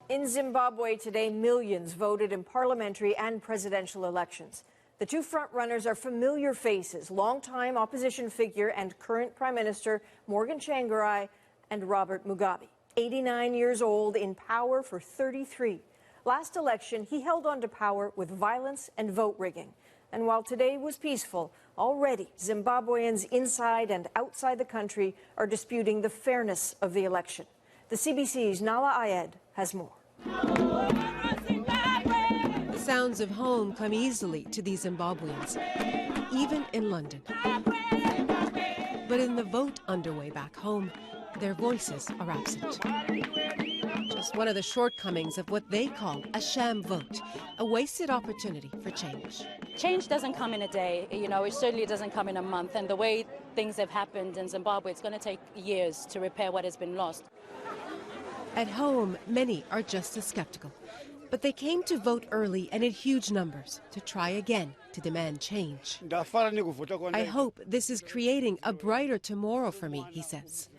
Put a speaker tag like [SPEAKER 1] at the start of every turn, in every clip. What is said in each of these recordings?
[SPEAKER 1] In Zimbabwe today, millions voted in parliamentary and presidential elections. The two frontrunners are familiar faces, longtime opposition figure and current Prime Minister Morgan Tsvangirai and Robert Mugabe. 89 years old, in power for 33. Last election, he held on to power with violence and vote rigging. And while today was peaceful, already Zimbabweans inside and outside the country are disputing the fairness of the election. The CBC's Nala Ayed has more.
[SPEAKER 2] The sounds of home come easily to these Zimbabweans, even in London. But in the vote underway back home, their voices are absent. Just one of the shortcomings of what they call a sham vote, a wasted opportunity for change.
[SPEAKER 3] Change doesn't come in a day, it certainly doesn't come in a month. And the way things have happened in Zimbabwe, it's going to take years to repair what has been lost.
[SPEAKER 2] At home, many are just as skeptical. But they came to vote early and in huge numbers to try again to demand change. I hope this is creating a brighter tomorrow for me, he says.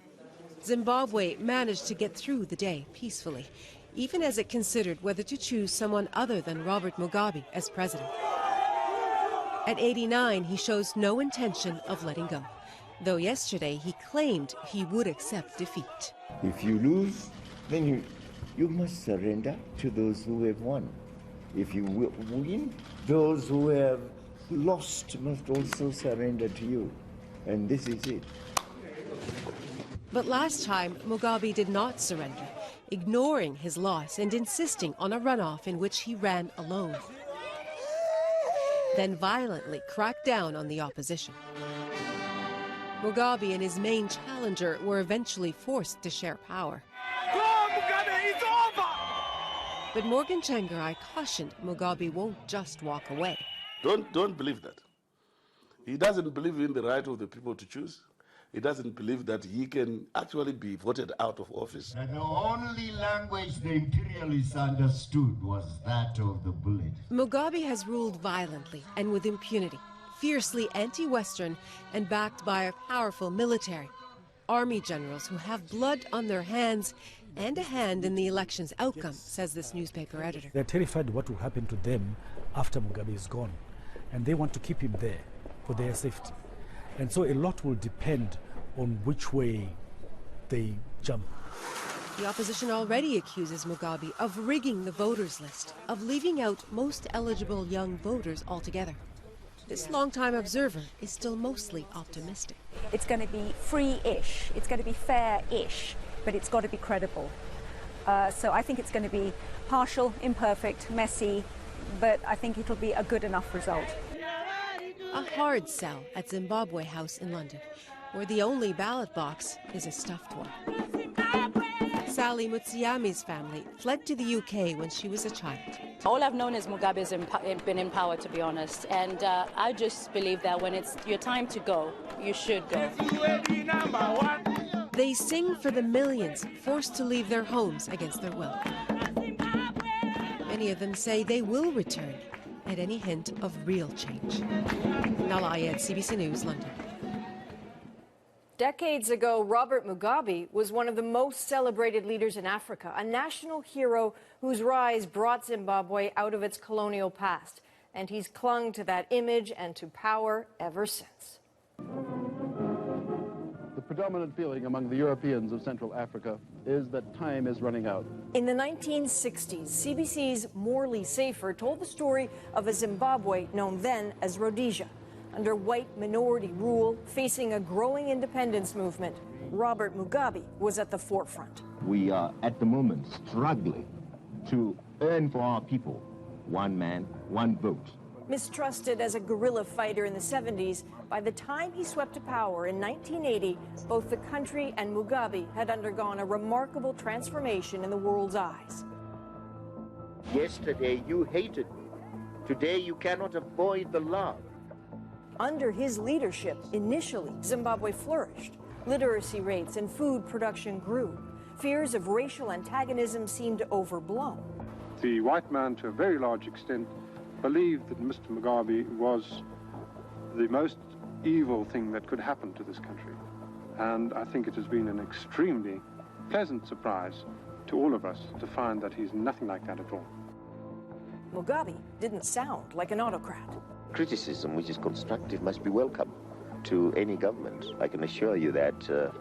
[SPEAKER 2] Zimbabwe managed to get through the day peacefully, even as it considered whether to choose someone other than Robert Mugabe as president. At 89, he shows no intention of letting go, though yesterday he claimed he would accept defeat.
[SPEAKER 4] If you lose, then you must surrender to those who have won. If you win, those who have lost must also surrender to you. And this is it.
[SPEAKER 2] But last time, Mugabe did not surrender, ignoring his loss and insisting on a runoff in which he ran alone. Then violently cracked down on the opposition. Mugabe and his main challenger were eventually forced to share power. But Morgan Tsvangirai cautioned Mugabe won't just walk away.
[SPEAKER 5] Don't believe that. He doesn't believe in the right of the people to choose. He doesn't believe that he can actually be voted out of office.
[SPEAKER 6] And the only language the imperialists understood was that of the bullet.
[SPEAKER 2] Mugabe has ruled violently and with impunity, fiercely anti-Western and backed by a powerful military. Army generals who have blood on their hands and a hand in the election's outcome, says this newspaper editor.
[SPEAKER 7] They're terrified what will happen to them after Mugabe is gone, and they want to keep him there for their safety. And so a lot will depend on which way they jump.
[SPEAKER 2] The opposition already accuses Mugabe of rigging the voters' list, of leaving out most eligible young voters altogether. This longtime observer is still mostly optimistic.
[SPEAKER 8] It's going to be free-ish, it's going to be fair-ish, but it's got to be credible. So I think it's going to be partial, imperfect, messy, but I think it'll be a good enough result.
[SPEAKER 2] A hard sell at Zimbabwe House in London, where the only ballot box is a stuffed one. Sally Mutsiami's family fled to the UK when she was a child.
[SPEAKER 3] All I've known is Mugabe's been in power, to be honest. And I just believe that when it's your time to go, you should go.
[SPEAKER 2] They sing for the millions forced to leave their homes against their will. Many of them say they will return at any hint of real change. Nala Ayed, CBC News, London.
[SPEAKER 1] Decades ago, Robert Mugabe was one of the most celebrated leaders in Africa, a national hero whose rise brought Zimbabwe out of its colonial past. And he's clung to that image and to power ever since.
[SPEAKER 9] The predominant feeling among the Europeans of Central Africa is that time is running out.
[SPEAKER 1] In the 1960s, CBC's Morley Safer told the story of a Zimbabwe known then as Rhodesia. Under white minority rule, facing a growing independence movement, Robert Mugabe was at the forefront.
[SPEAKER 4] We are at the moment struggling to earn for our people one man, one vote.
[SPEAKER 1] Mistrusted as a guerrilla fighter in the 70s, by the time he swept to power in 1980, both the country and Mugabe had undergone a remarkable transformation in the world's eyes.
[SPEAKER 4] Yesterday you hated me. Today you cannot avoid the love.
[SPEAKER 1] Under his leadership, initially, Zimbabwe flourished. Literacy rates and food production grew. Fears of racial antagonism seemed overblown.
[SPEAKER 9] The white man, to a very large extent, believed that Mr. Mugabe was the most evil thing that could happen to this country. And I think it has been an extremely pleasant surprise to all of us to find that he's nothing like that at all.
[SPEAKER 1] Mugabe didn't sound like an autocrat.
[SPEAKER 4] Criticism, which is constructive, must be welcome to any government. I can assure you that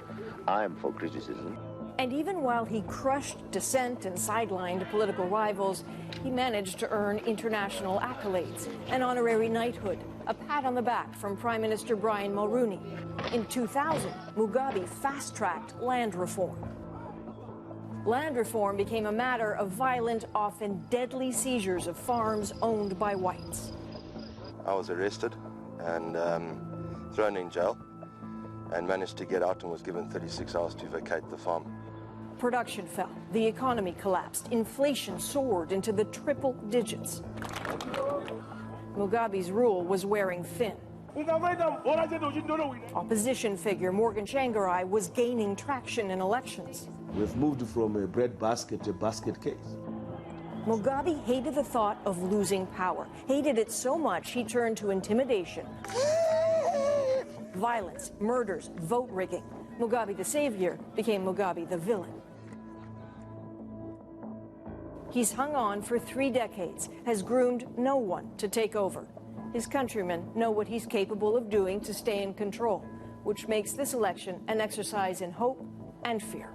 [SPEAKER 4] I am for criticism.
[SPEAKER 1] And even while he crushed dissent and sidelined political rivals, he managed to earn international accolades, an honorary knighthood, a pat on the back from Prime Minister Brian Mulroney. In 2000, Mugabe fast-tracked land reform. Land reform became a matter of violent, often deadly seizures of farms owned by whites.
[SPEAKER 10] I was arrested and thrown in jail and managed to get out and was given 36 hours to vacate the farm.
[SPEAKER 1] Production fell, the economy collapsed, inflation soared into the triple digits. Mugabe's rule was wearing thin. Opposition figure Morgan Tsvangirai was gaining traction in elections.
[SPEAKER 11] We've moved from a breadbasket to basket case.
[SPEAKER 1] Mugabe hated the thought of losing power, hated it so much he turned to intimidation, violence, murders, vote rigging. Mugabe the savior became Mugabe the villain. He's hung on for 3 decades, has groomed no one to take over. His countrymen know what he's capable of doing to stay in control, which makes this election an exercise in hope and fear.